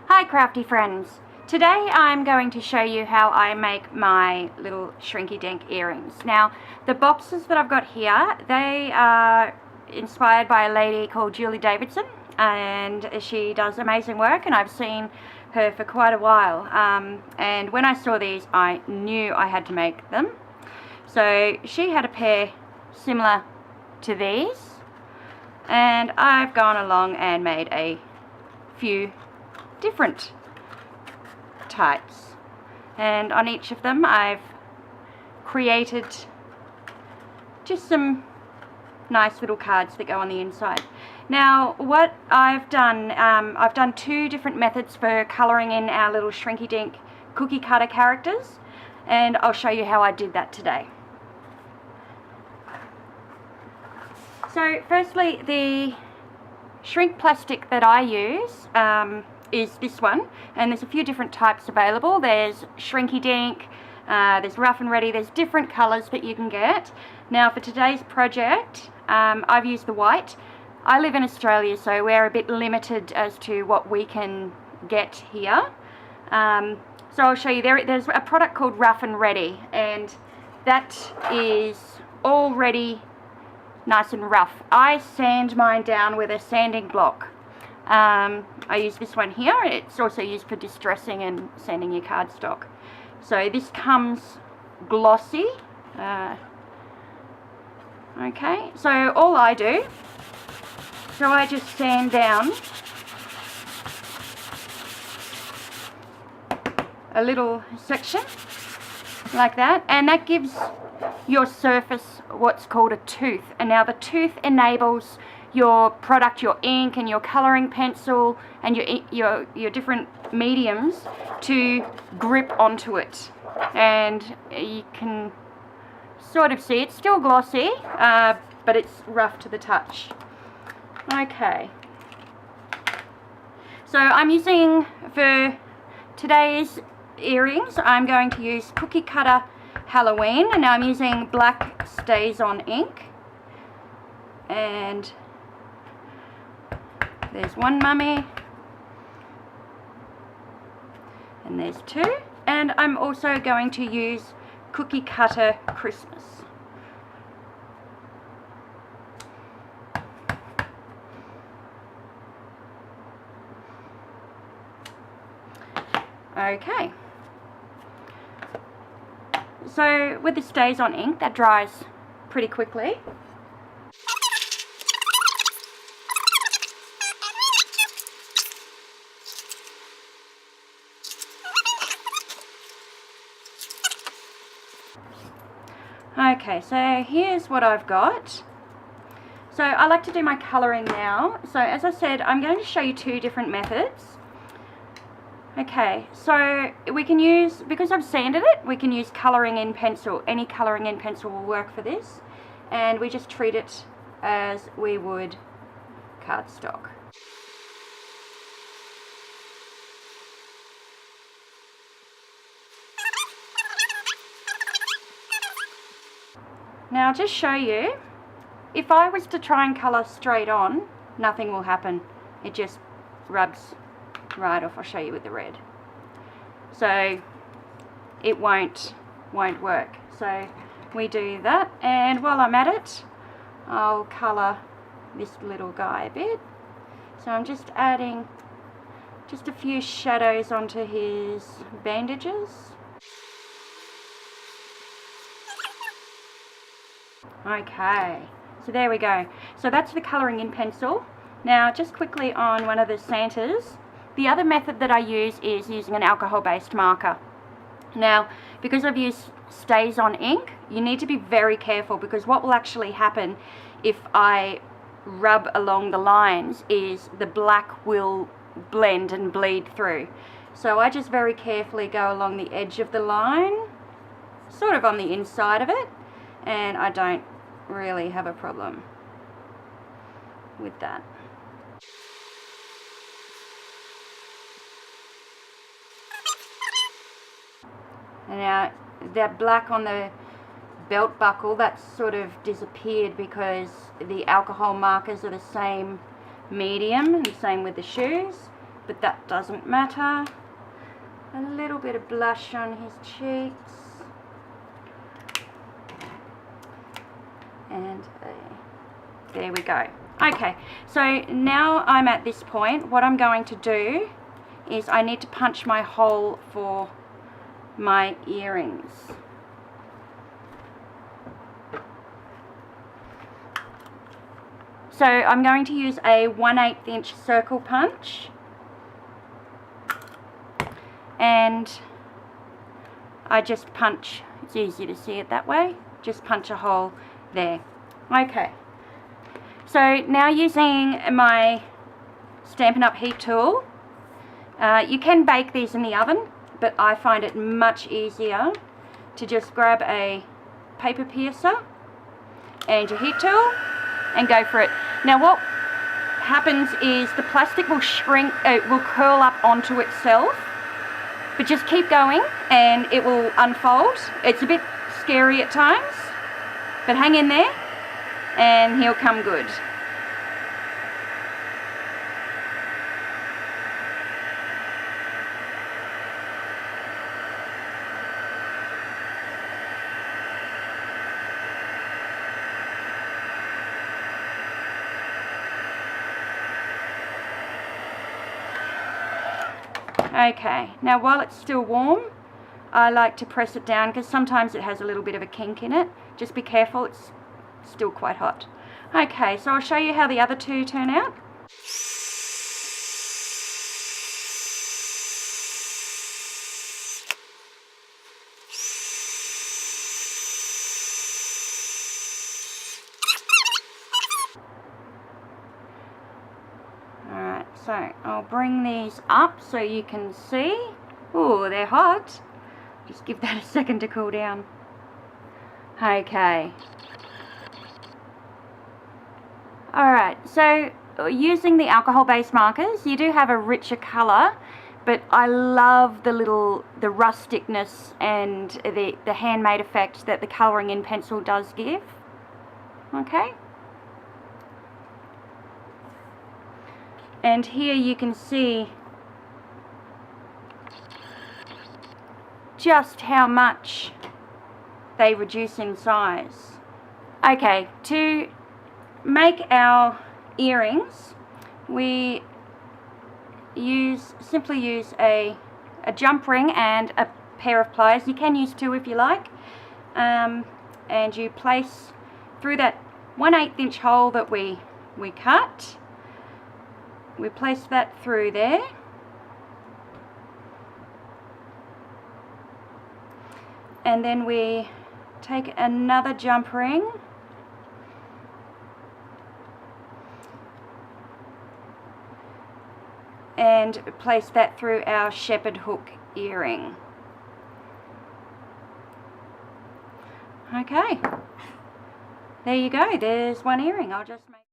Hi crafty friends! Today I'm going to show you how I make my little shrinky dink earrings. Now the boxes that I've got here, they are inspired by a lady called Julie Davidson, and she does amazing work and I've seen her for quite a while, and when I saw these I knew I had to make them. So she had a pair similar to these and I've gone along and made a few different types, and on each of them I've created just some nice little cards that go on the inside. Now what I've done two different methods for colouring in our little shrinky dink cookie cutter characters, and I'll show you how I did that today. So firstly, the shrink plastic that I use is this one, and there's a few different types available. There's Shrinky Dink, there's Rough and Ready, there's different colours that you can get. Now for today's project, I've used the white. I live in Australia, so we're a bit limited as to what we can get here. So I'll show you, there's a product called Rough and Ready, and that is already nice and rough. I sand mine down with a sanding block. I use this one here. It's also used for distressing and sanding your cardstock. So this comes glossy. Okay, so all I do, so I just sand down a little section like that, and that gives your surface what's called a tooth. And now the tooth enables your product, your ink and your colouring pencil and your different mediums to grip onto it, and you can sort of see it's still glossy, but it's rough to the touch. Okay, so I'm using, for today's earrings, I'm going to use Cookie Cutter Halloween, and now I'm using black Stays On ink, and there's one mummy, and there's two, and I'm also going to use Cookie Cutter Christmas. Okay, so with the Stays On ink, that dries pretty quickly. Okay, so here's what I've got. So I like to do my colouring now. So as I said, I'm going to show you two different methods. Okay, so we can use, because I've sanded it, we can use colouring in pencil. Any colouring in pencil will work for this. And we just treat it as we would cardstock. Now I'll just show you, if I was to try and colour straight on, nothing will happen. It just rubs right off. I'll show you with the red. So it won't work. So we do that, and while I'm at it, I'll colour this little guy a bit. So I'm just adding just a few shadows onto his bandages. Okay, so there we go. So that's the colouring in pencil. Now just quickly on one of the Santas, the other method that I use is using an alcohol-based marker. Now, because I've used Stays On ink, you need to be very careful, because what will actually happen if I rub along the lines is the black will blend and bleed through. So I just very carefully go along the edge of the line, sort of on the inside of it, and I don't really have a problem with that. And now that black on the belt buckle, that's sort of disappeared because the alcohol markers are the same medium, and same with the shoes. but that doesn't matter. A little bit of blush on his cheeks. And there we go. Okay, so now I'm at this point. What I'm going to do is I need to punch my hole for my earrings. So I'm going to use a 1/8 inch circle punch, and I just punch. It's easy to see it that way. Just punch a hole there. Okay, so now using my Stampin' Up heat tool, you can bake these in the oven, but I find it much easier to just grab a paper piercer and your heat tool and go for it. Now what happens is the plastic will shrink, it will curl up onto itself, but just keep going and it will unfold. It's a bit scary at times, but hang in there and he'll come good. Okay, now while it's still warm, I like to press it down because sometimes it has a little bit of a kink in it. Just be careful, it's still quite hot. Okay, so I'll show you how the other two turn out. Alright, so I'll bring these up so you can see. Oh, they're hot. Just give that a second to cool down. Okay. Alright, so using the alcohol-based markers, you do have a richer colour, but I love the rusticness and the handmade effect that the colouring in pencil does give. Okay. And here you can see just how much they reduce in size. Okay, to make our earrings, we simply use a jump ring and a pair of pliers. You can use two if you like, and you place through that 1/8 inch hole that we cut. We place that through there, and then we take another jump ring and place that through our shepherd hook earring. Okay, there you go, there's one earring. I'll just make